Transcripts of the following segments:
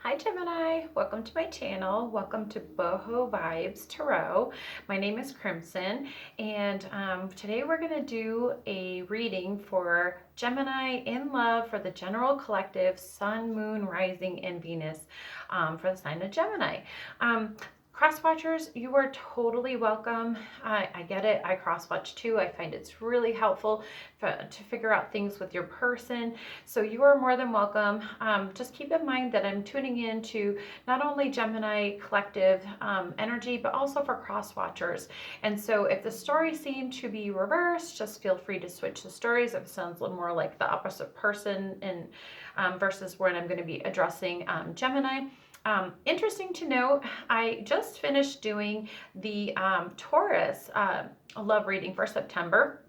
Hi Gemini, welcome to my channel. Welcome to Boho Vibes Tarot. My name is Crimson, and today we're going to do a reading for Gemini in love for the general collective Sun, Moon, Rising, and Venus for the sign of Gemini. Cross watchers, you are totally welcome. I get it. I cross watch too. I find it's really helpful to figure out things with your person. So you are more than welcome. Just keep in mind that I'm tuning in to not only Gemini collective energy, but also for cross watchers. And so if the stories seem to be reversed, just feel free to switch the stories if it sounds a little more like the opposite person and versus when I'm going to be addressing Gemini. Interesting to note, I just finished doing the Taurus love reading for September.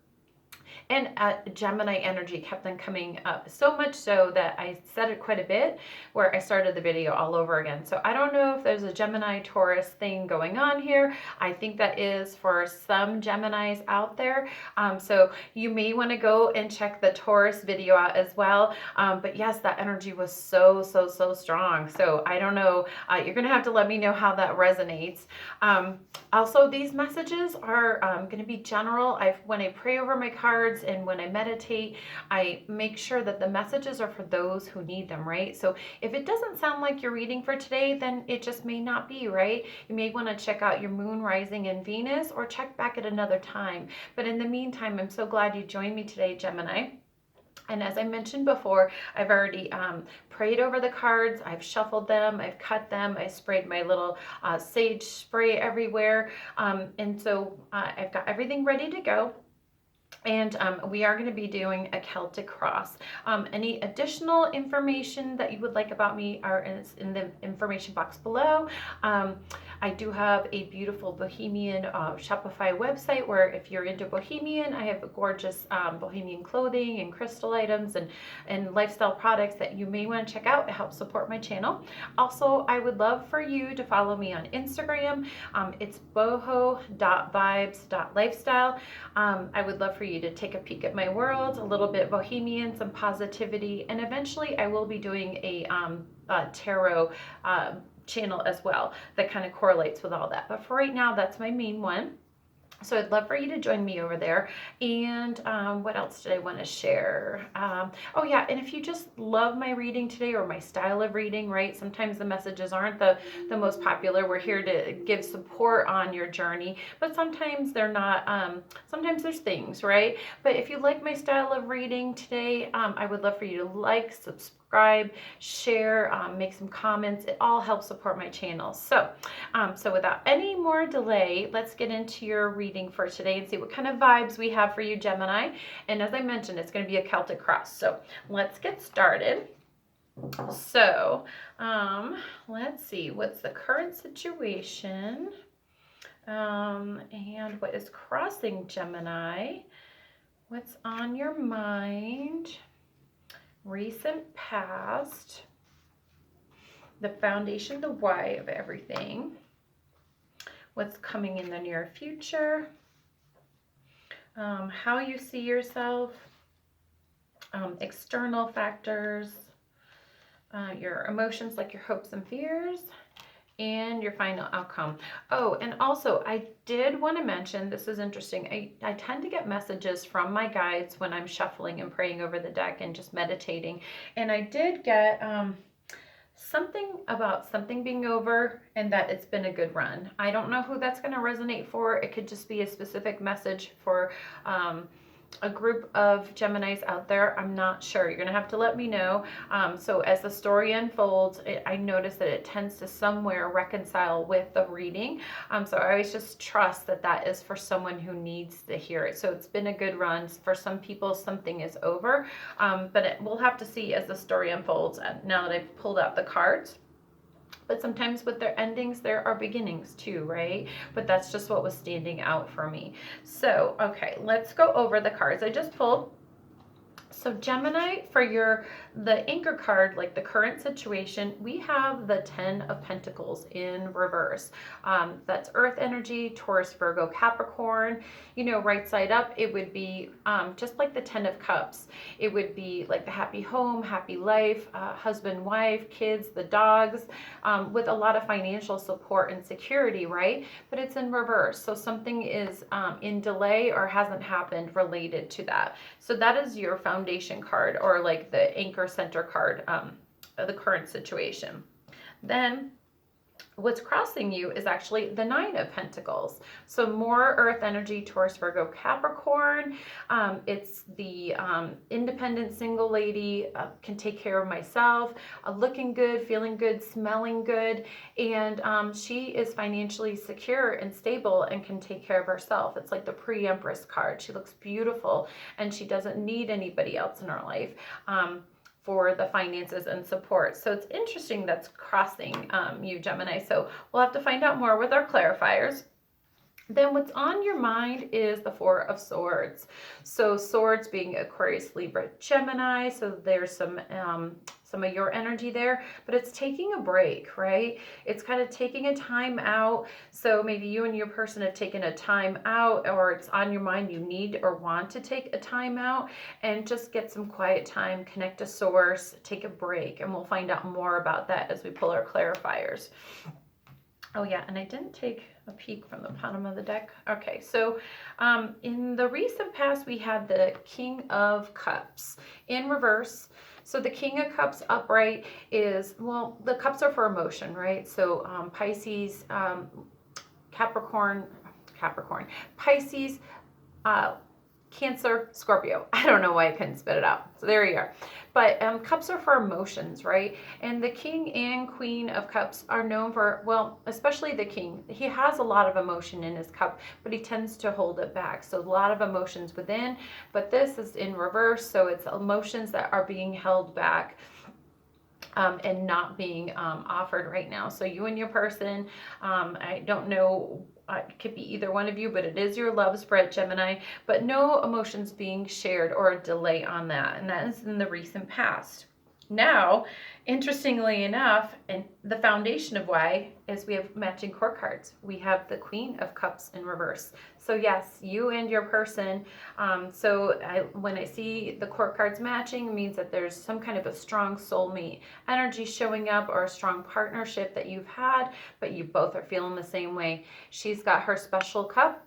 And Gemini energy kept on coming up, so much so that I said it quite a bit where I started the video all over again. So I don't know if there's a Gemini Taurus thing going on here. I think that is for some Geminis out there. So you may want to go and check the Taurus video out as well. But yes, that energy was so strong. So I don't know. You're going to have to let me know how that resonates. Also, these messages are going to be general. When I pray over my cards and when I meditate, I make sure that the messages are for those who need them, right? So if it doesn't sound like your reading for today, then it just may not be, right? You may want to check out your moon, rising, and Venus, or check back at another time. But in the meantime, I'm so glad you joined me today, Gemini. And as I mentioned before, I've already prayed over the cards, I've shuffled them, I've cut them, I sprayed my little sage spray everywhere. And so I've got everything ready to go. And we are going to be doing a Celtic cross. Any additional information that you would like about me are in the information box below. I do have a beautiful Bohemian Shopify website where if you're into Bohemian, I have gorgeous Bohemian clothing and crystal items and lifestyle products that you may want to check out. It helps support my channel. Also, I would love for you to follow me on Instagram. It's boho.vibes.lifestyle. I would love for you to take a peek at my world, a little bit Bohemian, some positivity, and eventually I will be doing a tarot channel as well that kind of correlates with all that. But for right now, that's my main one. So I'd love for you to join me over there. And what else did I want to share? Oh yeah, and if you just love my reading today or my style of reading, right? Sometimes the messages aren't the most popular. We're here to give support on your journey, but sometimes they're not. Sometimes there's things, right? But if you like my style of reading today, I would love for you to like, subscribe, share, make some comments. It all helps support my channel. So without any more delay, let's get into your reading for today and see what kind of vibes we have for you, Gemini. And as I mentioned, it's going to be a Celtic cross. So let's get started. So let's see, what's the current situation and what is crossing Gemini? What's on your mind? Recent past, the foundation, the why of everything, what's coming in the near future, how you see yourself, external factors, your emotions like your hopes and fears, and your final outcome. Oh, and also I did want to mention, this is interesting, I tend to get messages from my guides when I'm shuffling and praying over the deck and just meditating, and I did get something about something being over and that it's been a good run. I don't know who that's going to resonate for. It could just be a specific message for a group of Geminis out there. I'm not sure. You're going to have to let me know. So as the story unfolds, I notice that it tends to somewhere reconcile with the reading. So I always just trust that that is for someone who needs to hear it. So it's been a good run. For some people, something is over. But we'll have to see as the story unfolds now that I've pulled out the cards. But sometimes with their endings, there are beginnings too, right? But that's just what was standing out for me. So, okay, let's go over the cards I just pulled. So Gemini, for the anchor card, like the current situation, we have the 10 of Pentacles in reverse. That's Earth energy, Taurus, Virgo, Capricorn. You know, right side up, it would be just like the 10 of Cups. It would be like the happy home, happy life, husband, wife, kids, the dogs, with a lot of financial support and security, right? But it's in reverse. So something is in delay or hasn't happened related to that. So that is your foundation card, or like the anchor center card of the current situation. Then what's crossing you is actually the 9 of Pentacles. So more Earth energy, Taurus, Virgo, Capricorn. It's the independent single lady, can take care of myself, looking good, feeling good, smelling good. And she is financially secure and stable and can take care of herself. It's like the pre-Empress card. She looks beautiful and she doesn't need anybody else in her life. For the finances and support. So it's interesting that's crossing you, Gemini. So we'll have to find out more with our clarifiers. Then what's on your mind is the 4 of Swords. So Swords being Aquarius, Libra, Gemini. So there's some of your energy there, but it's taking a break, right? It's kind of taking a time out. So maybe you and your person have taken a time out, or it's on your mind you need or want to take a time out and just get some quiet time, connect to source, take a break. And we'll find out more about that as we pull our clarifiers. Oh yeah, and I didn't take a peek from the bottom of the deck. Okay, so in the recent past, we had the King of Cups in reverse. So the King of Cups upright is, well, the cups are for emotion, right? So Pisces, Capricorn, Pisces, Cancer, Scorpio. I don't know why I couldn't spit it out. So there you are. But cups are for emotions, right? And the King and Queen of Cups are known for, well, especially the King. He has a lot of emotion in his cup, but he tends to hold it back. So a lot of emotions within, but this is in reverse. So it's emotions that are being held back. And not being offered right now. So you and your person, I don't know, it could be either one of you, but it is your love spread, Gemini, but no emotions being shared or a delay on that. And that is in the recent past. Now, interestingly enough, and the foundation of why is we have matching core cards. We have the Queen of Cups in reverse. So yes, you and your person. When I see the core cards matching, it means that there's some kind of a strong soulmate energy showing up, or a strong partnership that you've had, but you both are feeling the same way. She's got her special cup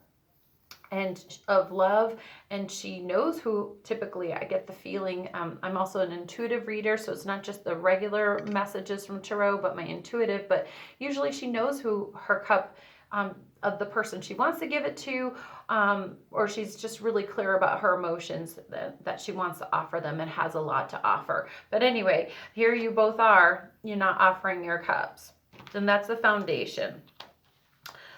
and of love, and she knows who. Typically I get the feeling, I'm also an intuitive reader, so it's not just the regular messages from tarot, but my intuitive. But usually she knows who her cup of the person she wants to give it to, or she's just really clear about her emotions that she wants to offer them and has a lot to offer. But anyway, here you both are, you're not offering your cups, and that's the foundation.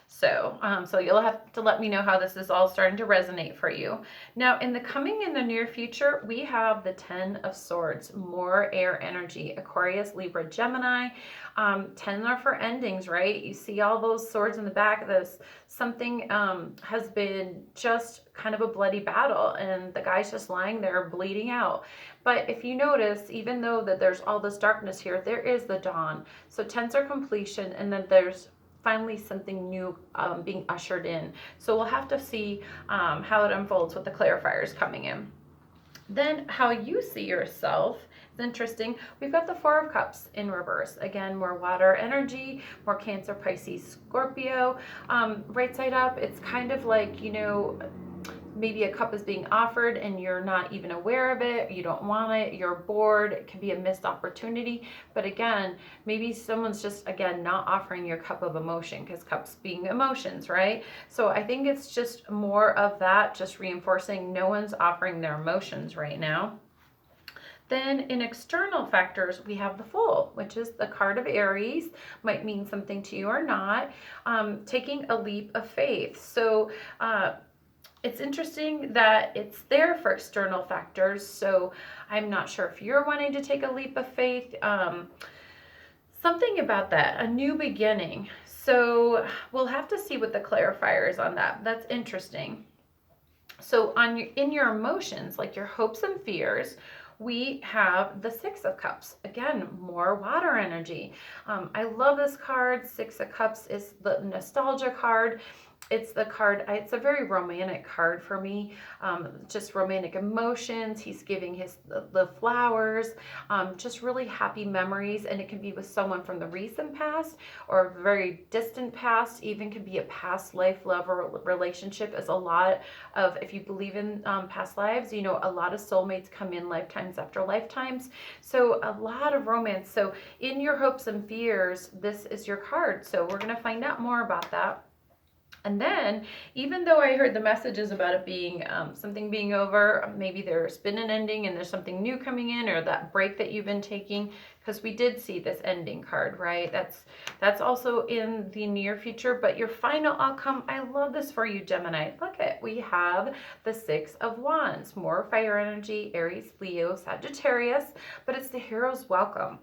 So you'll have to let me know how this is all starting to resonate for you. Now, in the near future, we have the 10 of Swords, more air energy, Aquarius, Libra, Gemini. 10 are for endings, right? You see all those swords in the back of this. Something has been just kind of a bloody battle, and the guy's just lying there bleeding out. But if you notice, even though that there's all this darkness here, there is the dawn. So 10s are completion, and then there's finally something new being ushered in. So we'll have to see how it unfolds with the clarifiers coming in. Then how you see yourself is interesting. We've got the 4 of Cups in reverse. Again, more water energy, more Cancer, Pisces, Scorpio. Right side up, it's kind of like, you know, maybe a cup is being offered and you're not even aware of it, you don't want it, you're bored, it can be a missed opportunity. But again, maybe someone's just, again, not offering your cup of emotion, because cups being emotions, right? So I think it's just more of that, just reinforcing no one's offering their emotions right now. Then in external factors, we have the Fool, which is the card of Aries. Might mean something to you or not. Taking a leap of faith. So it's interesting that it's there for external factors. So I'm not sure if you're wanting to take a leap of faith. Something about that, a new beginning. So we'll have to see what the clarifier is on that. That's interesting. So in your emotions, like your hopes and fears, we have the Six of Cups. Again, more water energy. I love this card. Six of Cups is the nostalgia card. It's the card, it's a very romantic card for me. Just romantic emotions. He's giving the flowers, just really happy memories. And it can be with someone from the recent past or a very distant past, even could be a past life love or relationship. Is a lot of, if you believe in past lives, you know, a lot of soulmates come in lifetimes after lifetimes. So a lot of romance. So in your hopes and fears, this is your card. So we're going to find out more about that. And then, even though I heard the messages about it being something being over, maybe there's been an ending and there's something new coming in, or that break that you've been taking, because we did see this ending card, right? That's also in the near future, but your final outcome, I love this for you, Gemini. Look at, we have the Six of Wands, more fire energy, Aries, Leo, Sagittarius, but it's the hero's welcome.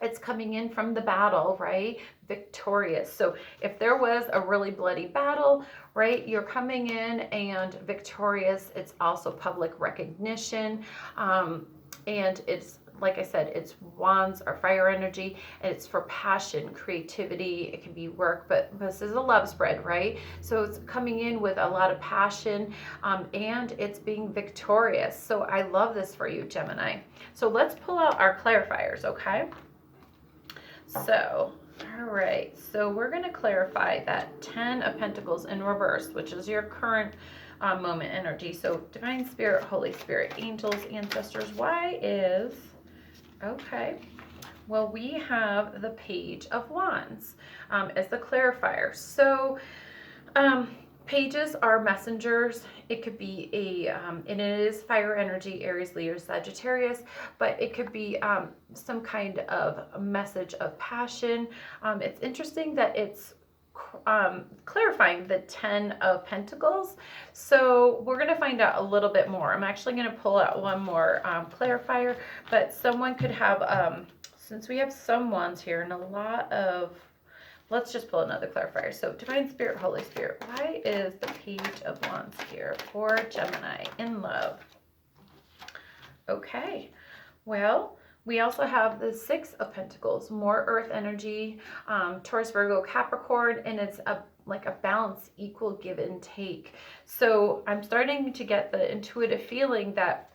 It's coming in from the battle, right? Victorious. So if there was a really bloody battle, right, you're coming in and victorious. It's also public recognition. And it's, like I said, it's wands or fire energy, and it's for passion, creativity. It can be work, but this is a love spread, right? So it's coming in with a lot of passion, and it's being victorious. So I love this for you, Gemini. So let's pull out our clarifiers, okay? So, all right, so we're going to clarify that 10 of Pentacles in reverse, which is your current moment energy. So Divine Spirit, Holy Spirit, angels, ancestors, why is, okay, well, we have the Page of Wands as the clarifier. So, pages are messengers. It could be and it is fire energy, Aries, Leo, Sagittarius, but it could be some kind of a message of passion. It's interesting that it's clarifying the 10 of Pentacles. So we're going to find out a little bit more. I'm actually going to pull out one more clarifier, but someone could have, since we have some wands here and a lot of, let's just pull another clarifier. So Divine Spirit, Holy Spirit, why is the Page of Wands here for Gemini in love? Okay, well, we also have the Six of Pentacles, more earth energy, Taurus, Virgo, Capricorn, and it's like a balanced, equal give and take. So I'm starting to get the intuitive feeling that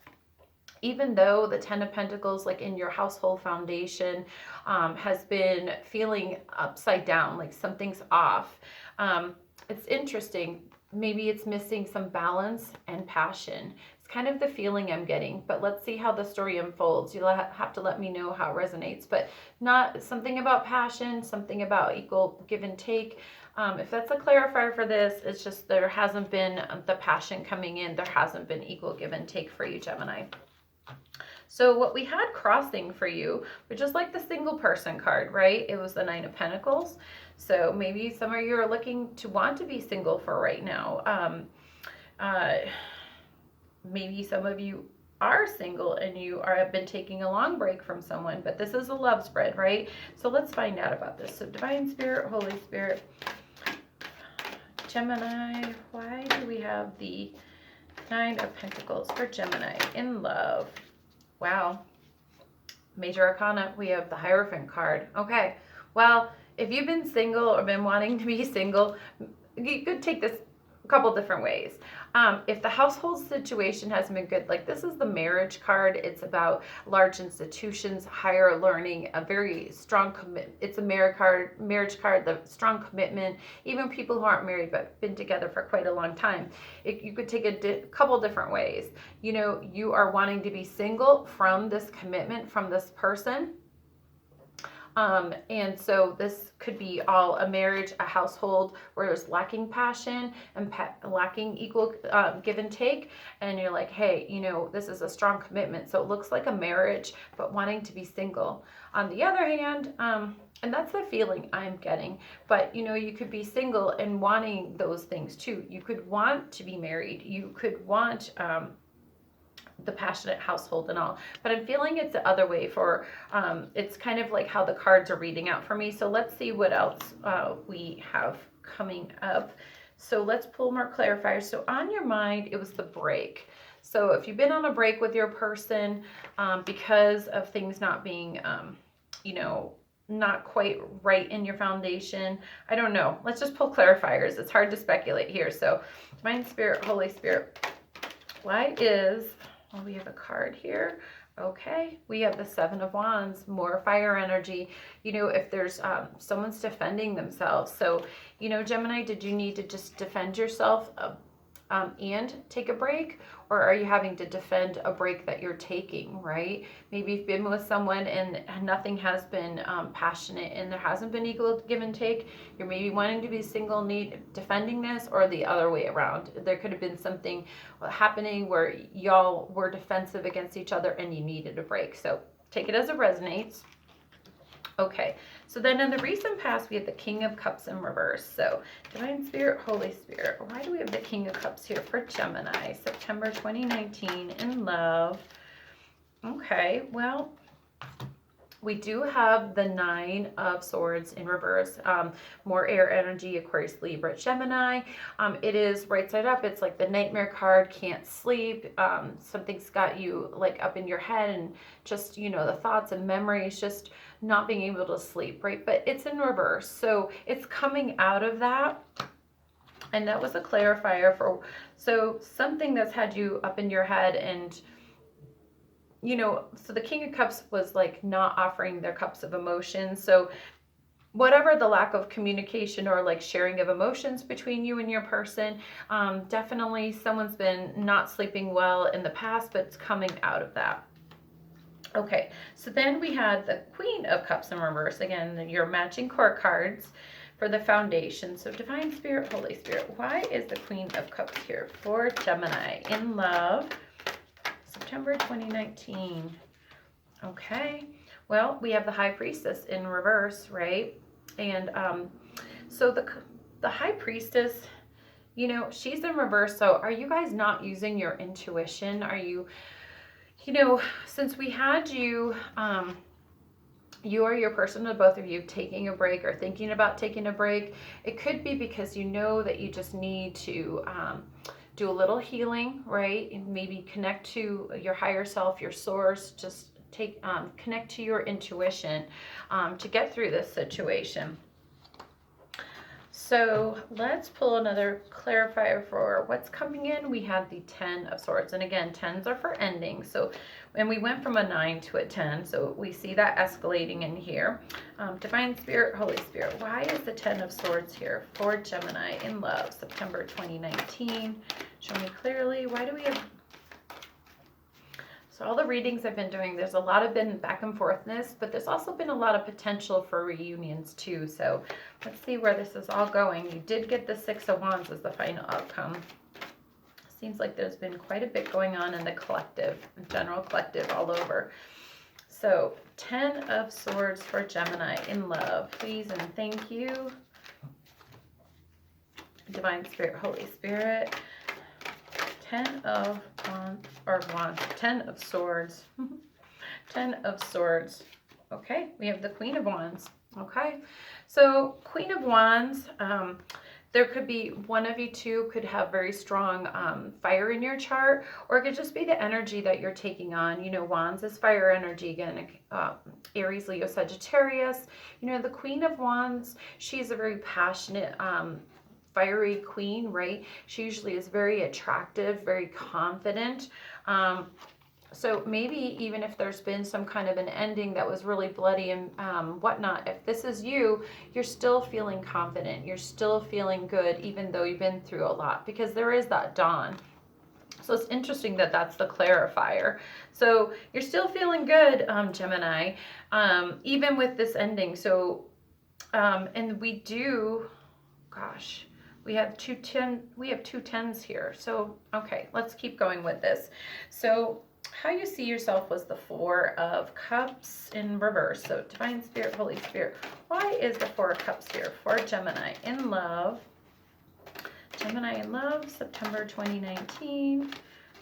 even though the 10 of Pentacles, like in your household foundation, has been feeling upside down, like something's off, it's interesting. Maybe it's missing some balance and passion. It's kind of the feeling I'm getting, but let's see how the story unfolds. You'll have to let me know how it resonates, but not something about passion, something about equal give and take. If that's a clarifier for this, it's just there hasn't been the passion coming in. There hasn't been equal give and take for you, Gemini. So what we had crossing for you, which is like the single person card, right? It was the Nine of Pentacles. So maybe some of you are looking to want to be single for right now. Maybe some of you are single and you have been taking a long break from someone, but this is a love spread, right? So let's find out about this. So Divine Spirit, Holy Spirit, Gemini, why do we have the Nine of Pentacles for Gemini in love? Wow. Major Arcana, we have the Hierophant card. Okay, well, if you've been single or been wanting to be single, you could take this a couple different ways. If the household situation hasn't been good, like this is the marriage card. It's about large institutions, higher learning, a very strong commitment. It's a marriage card, the strong commitment. Even people who aren't married but been together for quite a long time. You could take a couple different ways. You know, you are wanting to be single from this commitment from this person. And so this could be all a marriage, a household where there's lacking passion and lacking equal give and take. And you're like, hey, you know, this is a strong commitment. So it looks like a marriage, but wanting to be single. On the other hand, and that's the feeling I'm getting, but you know, you could be single and wanting those things too. You could want to be married. You could want, the passionate household and all, but I'm feeling it's the other way for it's kind of like how the cards are reading out for me. So let's see what else we have coming up. So let's pull more clarifiers. So on your mind, it was the break. So if you've been on a break with your person because of things not being, you know, not quite right in your foundation, I don't know. Let's just pull clarifiers. It's hard to speculate here. So Divine Spirit, Holy Spirit, why is, well, we have a card here. Okay, we have the Seven of Wands, more fire energy. You know, if there's someone's defending themselves. So, you know, Gemini, did you need to just defend yourself and take a break? Or are you having to defend a break that you're taking, right? Maybe you've been with someone and nothing has been passionate and there hasn't been equal give and take. You're maybe wanting to be single, defending this, or the other way around. There could have been something happening where y'all were defensive against each other and you needed a break. So take it as it resonates. Okay, so then in the recent past, we have the King of Cups in reverse. So Divine Spirit, Holy Spirit, why do we have the King of Cups here for Gemini, September 2019, in love? Okay, well, we do have the Nine of Swords in reverse, more air energy, Aquarius, Libra, Gemini. It is right side up. It's like the nightmare card, can't sleep. Something's got you like up in your head and just, you know, the thoughts and memories, just not being able to sleep, right? But it's in reverse. So it's coming out of that. And that was a clarifier for, so something that's had you up in your head and, you know, so the King of Cups was like not offering their cups of emotion. So whatever the lack of communication or like sharing of emotions between you and your person, definitely someone's been not sleeping well in the past, but it's coming out of that. Okay, so then we had the Queen of Cups in reverse. Again, your matching core cards for the foundation. So Divine Spirit, Holy Spirit, why is the Queen of Cups here for Gemini in love? September 2019. Okay, well, we have the High Priestess in reverse, right? And so the High Priestess, you know, she's in reverse. So are you guys not using your intuition? Are you, you know, since we had you, you or your person, or both of you, taking a break or thinking about taking a break, it could be because you know that you just need to do a little healing, right? And maybe connect to your higher self, your source, just connect to your intuition to get through this situation. So let's pull another clarifier for what's coming in. We have the 10 of Swords. And again, 10s are for endings. So, and we went from a 9 to a 10. So we see that escalating in here. Divine Spirit, Holy Spirit, why is the 10 of Swords here for Gemini in love, September 2019? Show me clearly. Why do we have... So all the readings I've been doing, there's a lot of been back and forthness, but there's also been a lot of potential for reunions too. So let's see where this is all going. You did get the Six of Wands as the final outcome. Seems like there's been quite a bit going on in the collective, general collective all over. So 10 of Swords for Gemini in love, please and thank you. Divine Spirit, Holy Spirit. 10 of Wands, 10 of Swords, 10 of Swords. Okay, we have the Queen of Wands. Okay, so Queen of Wands, there could be one of you two could have very strong fire in your chart, or it could just be the energy that you're taking on. You know, Wands is fire energy, again, Aries, Leo, Sagittarius. You know, the Queen of Wands, she's a very passionate, fiery queen, right? She usually is very attractive, very confident. So maybe even if there's been some kind of an ending that was really bloody and whatnot, if this is you, you're still feeling confident. You're still feeling good, even though you've been through a lot, because there is that dawn. So it's interesting that that's the clarifier. So you're still feeling good, Gemini, even with this ending. So, and we do, gosh, we have two 10s here. So, okay, let's keep going with this. So how you see yourself was the 4 of Cups in reverse. So Divine Spirit, Holy Spirit, why is the 4 of Cups here for Gemini in love? Gemini in love, September 2019.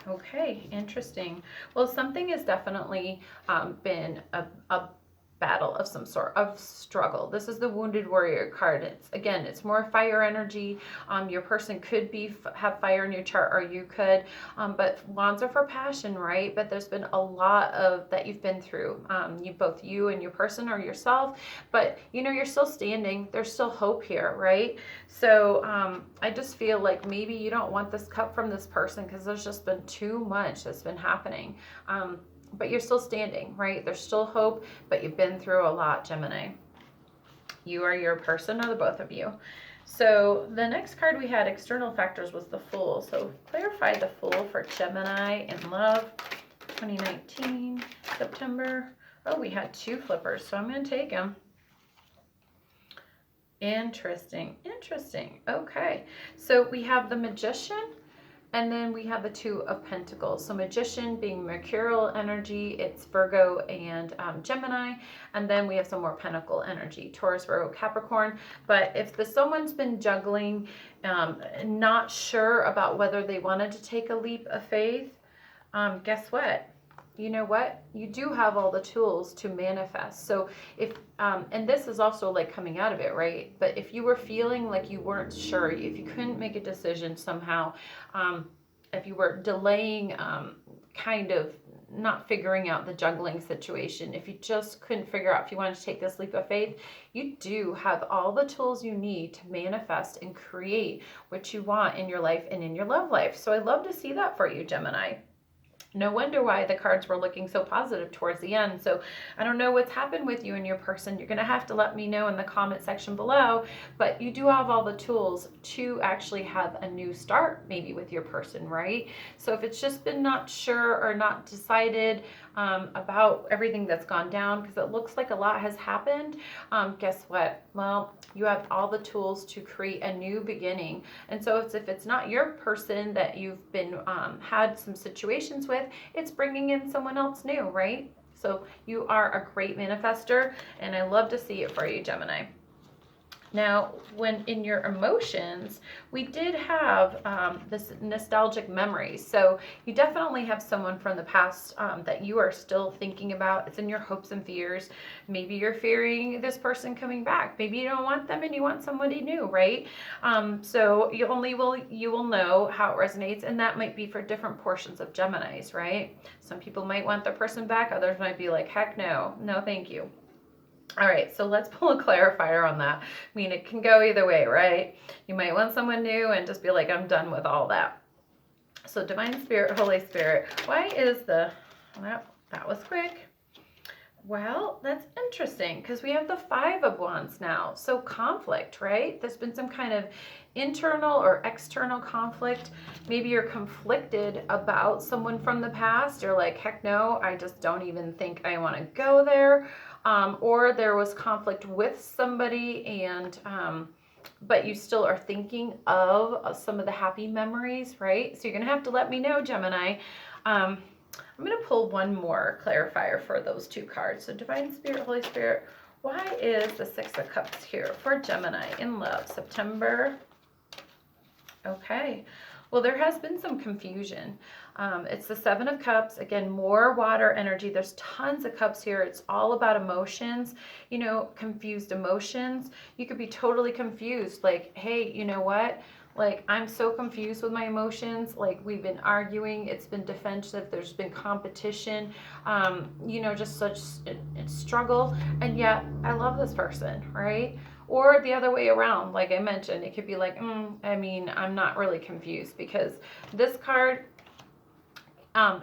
Okay, interesting. Well, something has definitely been a battle of some sort of struggle. This is the Wounded Warrior card. It's more fire energy. Your person could have fire in your chart, or you could, but wands are for passion, right? But there's been a lot of that you've been through, both you and your person or yourself, but you're still standing. There's still hope here, right? So I just feel like maybe you don't want this cup from this person because there's just been too much that's been happening. But you're still standing, right? There's still hope, but you've been through a lot, Gemini. You or your person, or the both of you. So the next card we had, external factors, was the Fool. So clarify the Fool for Gemini in love, 2019, September. Oh, we had 2 flippers, so I'm going to take them. Interesting. Okay, so we have the Magician, and then we have the 2 of Pentacles. So Magician being mercurial energy, it's Virgo and Gemini. And then we have some more Pentacle energy, Taurus, Virgo, Capricorn. But if someone's been juggling, not sure about whether they wanted to take a leap of faith, guess what? You know what? You do have all the tools to manifest. So if, and this is also like coming out of it, right? But if you were feeling like you weren't sure, if you couldn't make a decision somehow, if you were delaying, kind of not figuring out the juggling situation, if you just couldn't figure out if you wanted to take this leap of faith, you do have all the tools you need to manifest and create what you want in your life and in your love life. So I love to see that for you, Gemini. No wonder why the cards were looking so positive towards the end. So I don't know what's happened with you and your person. You're going to have to let me know in the comment section below. But you do have all the tools to actually have a new start, maybe with your person, right? So if it's just been not sure or not decided about everything that's gone down, because it looks like a lot has happened, guess what? Well, you have all the tools to create a new beginning. And so if it's not your person that you've been had some situations with, it's bringing in someone else new, right? So you are a great manifester, and I love to see it for you, Gemini. Now, when in your emotions, we did have this nostalgic memory. So you definitely have someone from the past that you are still thinking about. It's in your hopes and fears. Maybe you're fearing this person coming back. Maybe you don't want them and you want somebody new, right? So you will know how it resonates, and that might be for different portions of Geminis, right? Some people might want their person back. Others might be like, heck no, no thank you. All right, so let's pull a clarifier on that. I mean, it can go either way, right? You might want someone new and just be like, I'm done with all that. So Divine Spirit, Holy Spirit, why is well, that was quick. Well, that's interesting because we have the 5 of Wands now. So conflict, right? There's been some kind of internal or external conflict. Maybe you're conflicted about someone from the past. You're like, heck no, I just don't even think I want to go there. Or there was conflict with somebody, and but you still are thinking of some of the happy memories, right? So you're going to have to let me know, Gemini. I'm going to pull one more clarifier for those 2 cards. So Divine Spirit, Holy Spirit, why is the 6 of Cups here for Gemini in love, September? Okay. Well, there has been some confusion. It's the 7 of Cups. Again, more water energy. There's tons of cups here. It's all about emotions, confused emotions. You could be totally confused. Like, hey, you know what? Like, I'm so confused with my emotions. Like, we've been arguing. It's been defensive. There's been competition, just such a struggle. And yet I love this person, right? Or the other way around, like I mentioned, it could be like, I'm not really confused, because this card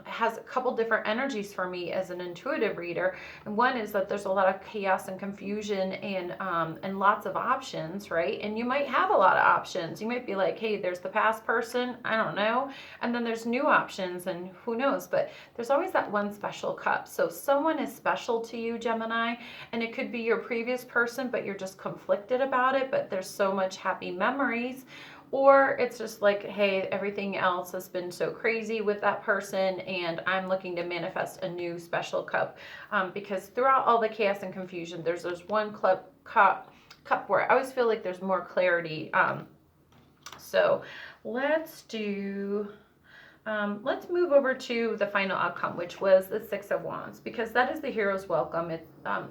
has a couple different energies for me as an intuitive reader. And one is that there's a lot of chaos and confusion and lots of options, right? And you might have a lot of options. You might be like, hey, there's the past person, I don't know. And then there's new options, and who knows? But there's always that one special cup. So someone is special to you, Gemini, and it could be your previous person, but you're just conflicted about it, but there's so much happy memories. Or it's just like, hey, everything else has been so crazy with that person, and I'm looking to manifest a new special cup. Because throughout all the chaos and confusion, there's one cup where I always feel like there's more clarity. So let's do Let's move over to the final outcome, which was the Six of Wands, because that is the hero's welcome.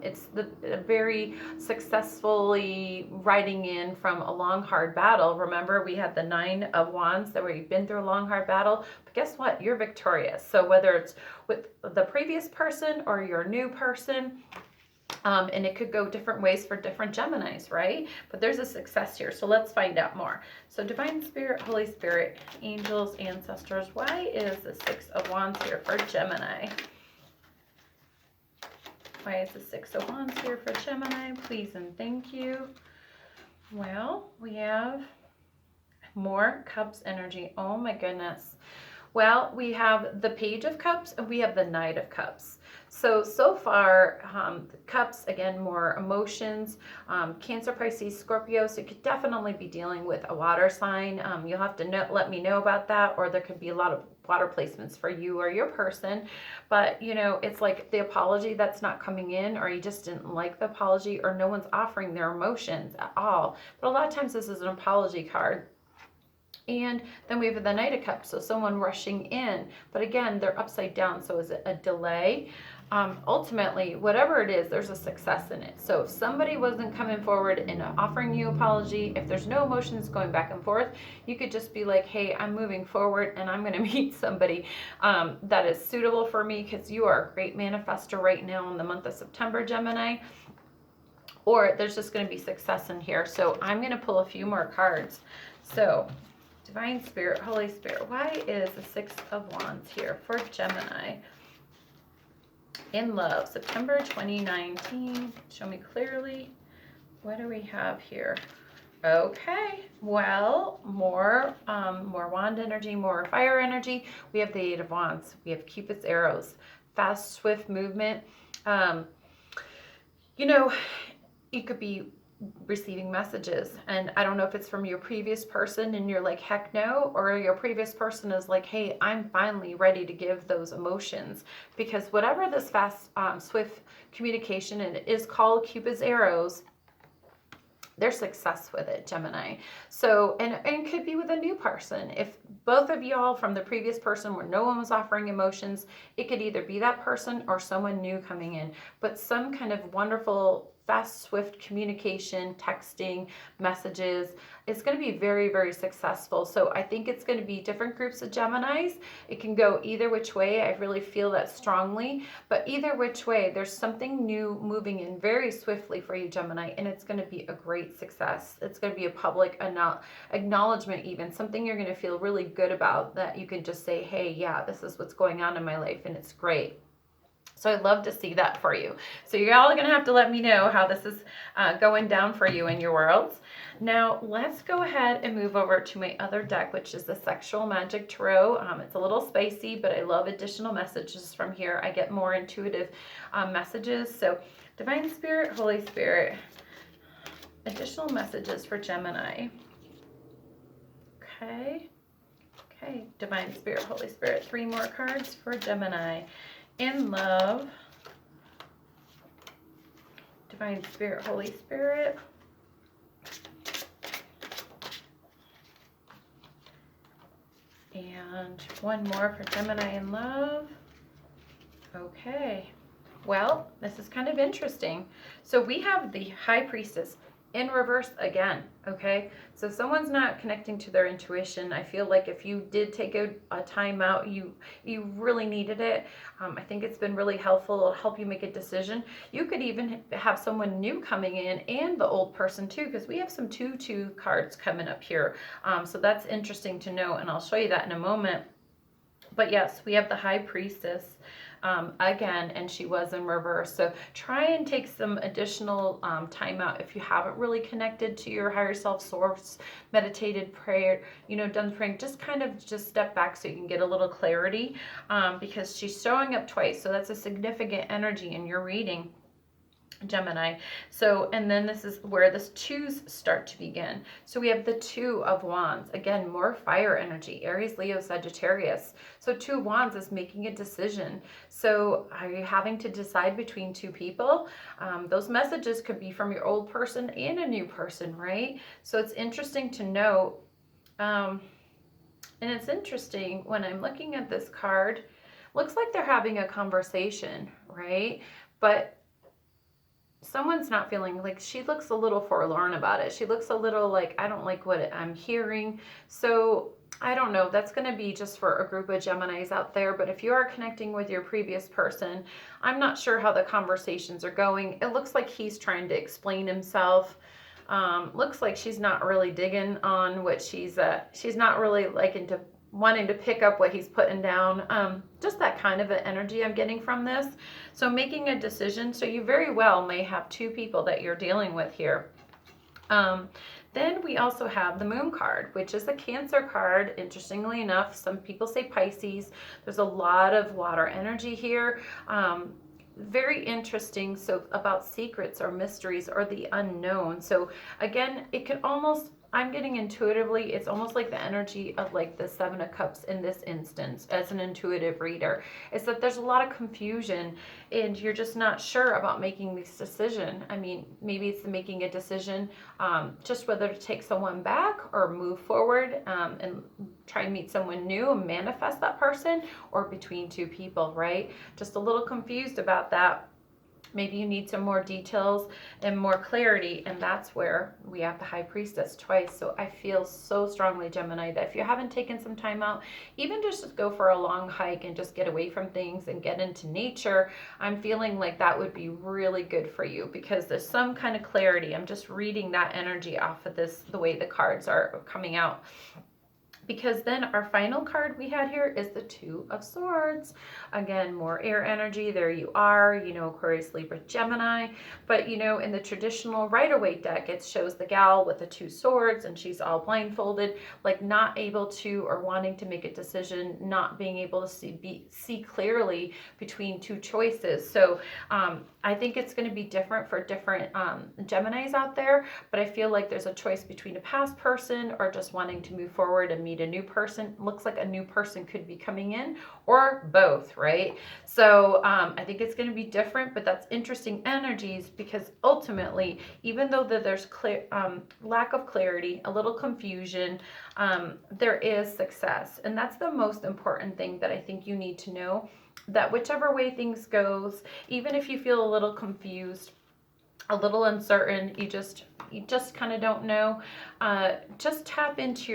It's the very successfully riding in from a long, hard battle. Remember, we had the Nine of Wands that we've been through a long, hard battle, but guess what? You're victorious. So whether it's with the previous person or your new person, and it could go different ways for different Geminis, right? But there's a success here. So let's find out more. So Divine Spirit, Holy Spirit, angels, ancestors, why is the Six of Wands here for Gemini? Why is the Six of Wands here for Gemini? Please and thank you. Well, we have more Cups energy. Oh my goodness. Well, we have the Page of Cups and we have the Knight of Cups. So far, the Cups, again, more emotions, Cancer, Pisces, Scorpio. So you could definitely be dealing with a water sign. You'll have to let me know about that, or there could be a lot of water placements for you or your person. But, you know, it's like the apology that's not coming in, or you just didn't like the apology, or no one's offering their emotions at all. But a lot of times this is an apology card. And then we have the Knight of Cups, so someone rushing in. But again, they're upside down, so is it a delay? Ultimately, whatever it is, there's a success in it. So if somebody wasn't coming forward and offering you apology, if there's no emotions going back and forth, you could just be like, hey, I'm moving forward and I'm going to meet somebody that is suitable for me, because you are a great manifestor right now in the month of September, Gemini. Or there's just going to be success in here. So I'm going to pull a few more cards. So Divine Spirit, Holy Spirit, why is the Six of Wands here for Gemini? In love, September 2019. Show me clearly. What do we have here? Okay, well, more wand energy, more fire energy. We have the Eight of Wands. We have Cupid's arrows, fast, swift movement. You know, you could be receiving messages, and I don't know if it's from your previous person and you're like, heck no, or your previous person is like, hey, I'm finally ready to give those emotions. Because whatever this fast, swift communication, and it is called Cupid's arrows, there's success with it, Gemini. So, and it could be with a new person. If both of y'all from the previous person where no one was offering emotions, it could either be that person or someone new coming in. But some kind of wonderful, fast, swift communication, texting, messages, it's going to be very, very successful. So I think it's going to be different groups of Geminis. It can go either which way. I really feel that strongly. But either which way, there's something new moving in very swiftly for you, Gemini, and it's going to be a great success. It's going to be a public acknowledgement, even something you're going to feel really good about, that you can just say, hey, yeah, this is what's going on in my life, and it's great. So I'd love to see that for you. So you're all going to have to let me know how this is going down for you in your worlds. Now, let's go ahead and move over to my other deck, which is the Sexual Magic Tarot. It's a little spicy, but I love additional messages from here. I get more intuitive messages. So Divine Spirit, Holy Spirit, additional messages for Gemini. Okay. Divine Spirit, Holy Spirit, 3 more cards for Gemini. In love, Divine Spirit, Holy Spirit, and 1 more for Gemini in love. Okay, well, this is kind of interesting. So we have the High Priestess in reverse again, okay? So someone's not connecting to their intuition. I feel like if you did take a time out, you really needed it. I think it's been really helpful. It'll help you make a decision. You could even have someone new coming in and the old person too, because we have some 2-2 cards coming up here. So that's interesting to know, and I'll show you that in a moment. But yes, we have the High Priestess again, and she was in reverse. So try and take some additional time out if you haven't really connected to your higher self source, meditated, prayer, done praying. Just kind of step back so you can get a little clarity, because she's showing up twice. So that's a significant energy in your reading, Gemini. So, and then this is where the 2s start to begin. So we have the 2 of Wands. Again, more fire energy, Aries, Leo, Sagittarius. So 2 of Wands is making a decision. So are you having to decide between 2 people? Those messages could be from your old person and a new person, right? So it's interesting to know, And it's interesting when I'm looking at this card, looks like they're having a conversation, right? But someone's not feeling, like, she looks a little forlorn about it. She looks a little like, I don't like what I'm hearing. So I don't know. That's going to be just for a group of Geminis out there. But if you are connecting with your previous person, I'm not sure how the conversations are going. It looks like he's trying to explain himself. Looks like she's not really digging on what she's not really like into wanting to pick up what he's putting down. Just that kind of an energy I'm getting from this. So making a decision. So you very well may have two people that you're dealing with here. Then we also have the Moon card, which is a Cancer card. Interestingly enough, some people say Pisces. There's a lot of water energy here. Very interesting. So about secrets or mysteries or the unknown. So again, it could almost, I'm getting intuitively, it's almost like the energy of like the Seven of Cups in this instance as an intuitive reader. It's that there's a lot of confusion and you're just not sure about making this decision. I mean, maybe it's making a decision just whether to take someone back or move forward and try and meet someone new and manifest that person, or between two people, right? Just a little confused about that. Maybe you need some more details and more clarity, and that's where we have the High Priestess twice. So I feel so strongly, Gemini, that if you haven't taken some time out, even just go for a long hike and just get away from things and get into nature, I'm feeling like that would be really good for you, because there's some kind of clarity. I'm just reading that energy off of this, the way the cards are coming out. Because then our final card we had here is the Two of Swords. Again, more air energy. There you are, you know, Aquarius, Libra, Gemini. But, you know, in the traditional Rider-Waite deck, it shows the gal with the two swords and she's all blindfolded, like not able to, or wanting to make a decision, not being able to see clearly between two choices. So I think it's going to be different for different Geminis out there, but I feel like there's a choice between a past person or just wanting to move forward and meet a new person. Looks like a new person could be coming in, or both, right? So I think it's going to be different, but that's interesting energies, because ultimately, even though there's lack of clarity, a little confusion, there is success. And that's the most important thing that I think you need to know, that whichever way things goes, even if you feel a little confused, a little uncertain, you just kind of don't know, just tap into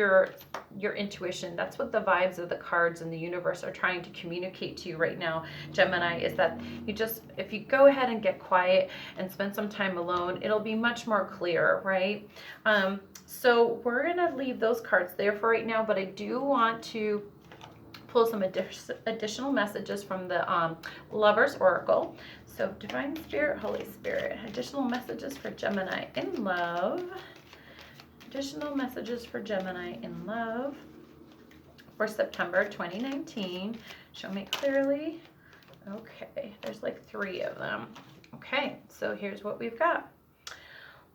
your intuition. That's what the vibes of the cards and the universe are trying to communicate to you right now, Gemini, is that you just, if you go ahead and get quiet and spend some time alone, it'll be much more clear, right? So we're gonna leave those cards there for right now, but I do want to pull some additional messages from the Lover's Oracle. So Divine Spirit, Holy Spirit, additional messages for Gemini in love. Additional messages for Gemini in love for September 2019. Show me clearly. Okay, there's like 3 of them. Okay, so here's what we've got.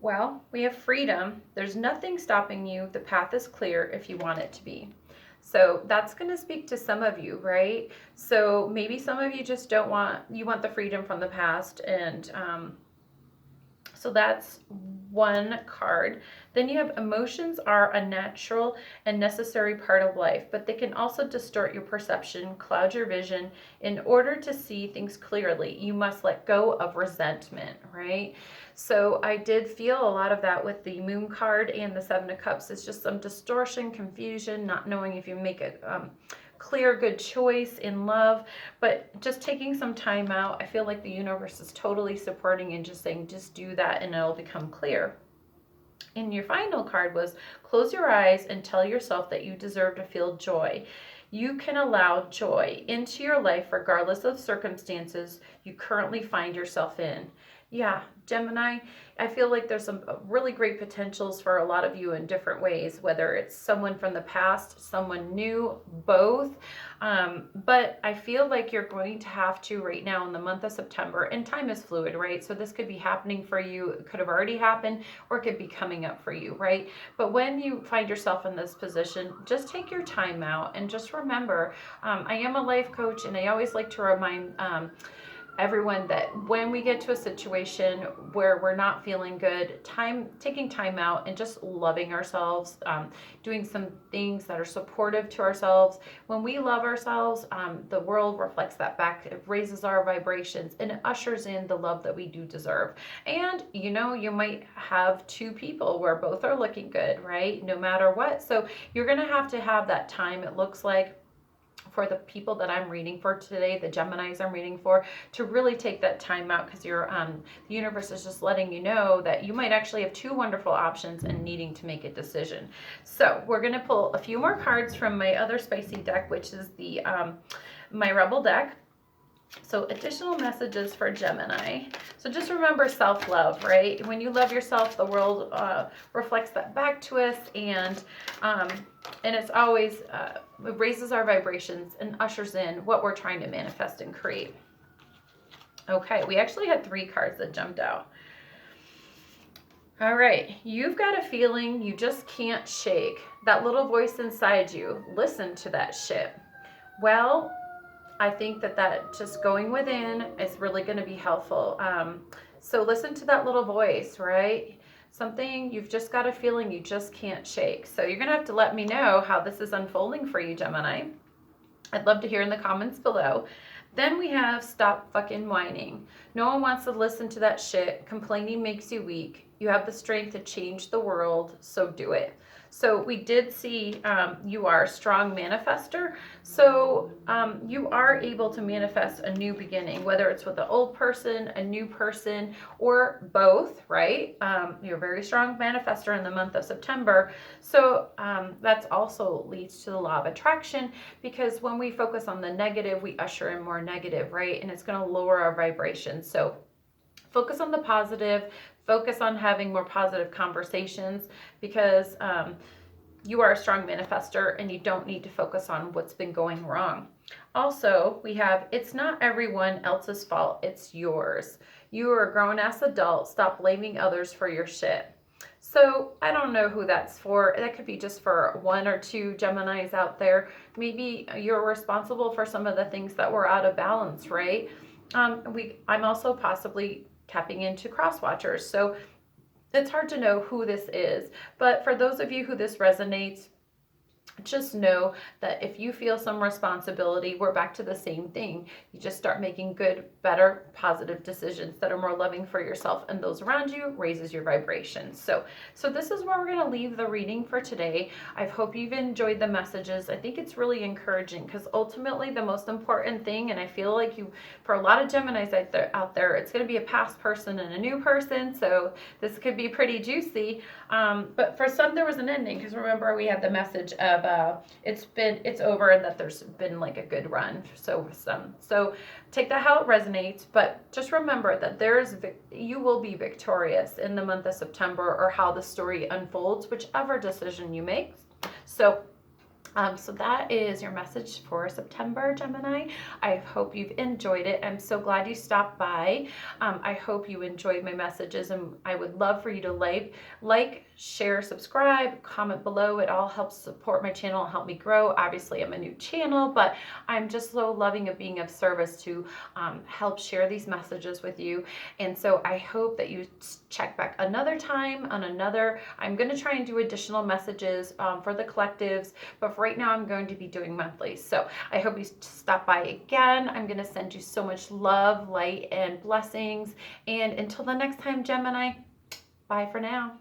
Well, we have freedom. There's nothing stopping you. The path is clear if you want it to be. So that's going to speak to some of you, right? So maybe some of you just don't want, you want the freedom from the past, and so that's one card. Then you have emotions are a natural and necessary part of life, but they can also distort your perception, cloud your vision. In order to see things clearly, you must let go of resentment, right? So I did feel a lot of that with the Moon card and the Seven of Cups. It's just some distortion, confusion, not knowing if you make a clear, good choice in love, but just taking some time out. I feel like the universe is totally supporting and just saying, just do that and it'll become clear. And your final card was close your eyes and tell yourself that you deserve to feel joy. You can allow joy into your life regardless of circumstances you currently find yourself in. Yeah, Gemini, I feel like there's some really great potentials for a lot of you in different ways, whether it's someone from the past, someone new, both. But I feel like you're going to have to right now in the month of September, and time is fluid, right? So this could be happening for you. It could have already happened, or it could be coming up for you, right? But when you find yourself in this position, just take your time out and just remember, I am a life coach, and I always like to remind everyone that when we get to a situation where we're not feeling good, taking time out and just loving ourselves, doing some things that are supportive to ourselves. When we love ourselves, the world reflects that back. It raises our vibrations and it ushers in the love that we do deserve. And you know, you might have two people where both are looking good, right? No matter what. So you're going to have that time, it looks like, for the people that I'm reading for today, the Geminis I'm reading for, to really take that time out, because the universe is just letting you know that you might actually have two wonderful options and needing to make a decision. So we're going to pull a few more cards from my other spicy deck, which is the my Rebel deck. So additional messages for Gemini. So just remember self-love, right? When you love yourself, the world reflects that back to us, and it's always it raises our vibrations and ushers in what we're trying to manifest and create. Okay, we actually had 3 cards that jumped out. All right, you've got a feeling you just can't shake. That little voice inside you, listen to that shit. Well, I think that just going within is really going to be helpful. So listen to that little voice, right? Something you've just got a feeling you just can't shake. So you're going to have to let me know how this is unfolding for you, Gemini. I'd love to hear in the comments below. Then we have stop fucking whining. No one wants to listen to that shit. Complaining makes you weak. You have the strength to change the world, so do it. So we did see you are a strong manifester. So you are able to manifest a new beginning, whether it's with an old person, a new person, or both, right? You're a very strong manifester in the month of September. So that's also leads to the law of attraction, because when we focus on the negative, we usher in more negative, right? And it's going to lower our vibration. So focus on the positive. Focus on having more positive conversations, because you are a strong manifester and you don't need to focus on what's been going wrong. Also, we have, it's not everyone else's fault, it's yours. You are a grown-ass adult. Stop blaming others for your shit. So I don't know who that's for. That could be just for 1 or 2 Geminis out there. Maybe you're responsible for some of the things that were out of balance, right? I'm also possibly tapping into cross watchers. So it's hard to know who this is, but for those of you who this resonates, just know that if you feel some responsibility, we're back to the same thing. You just start making good, better, positive decisions that are more loving for yourself and those around you, raises your vibration. So this is where we're going to leave the reading for today. I hope you've enjoyed the messages. I think it's really encouraging, because ultimately the most important thing, and I feel like for a lot of Geminis out there, it's going to be a past person and a new person. So this could be pretty juicy. But for some, there was an ending, because remember we had the message of it's over, and that there's been like a good run. So take that how it resonates, but just remember that you will be victorious in the month of September, or how the story unfolds, whichever decision you make. So that is your message for September, Gemini. I hope you've enjoyed it. I'm so glad you stopped by. I hope you enjoyed my messages, and I would love for you to like, share, subscribe, comment below. It all helps support my channel and help me grow. Obviously, I'm a new channel, but I'm just so loving of being of service to help share these messages with you. And so I hope that you check back another time on I'm going to try and do additional messages for the collectives, but for right now I'm going to be doing monthly. So I hope you stop by again. I'm going to send you so much love, light, and blessings. And until the next time, Gemini, bye for now.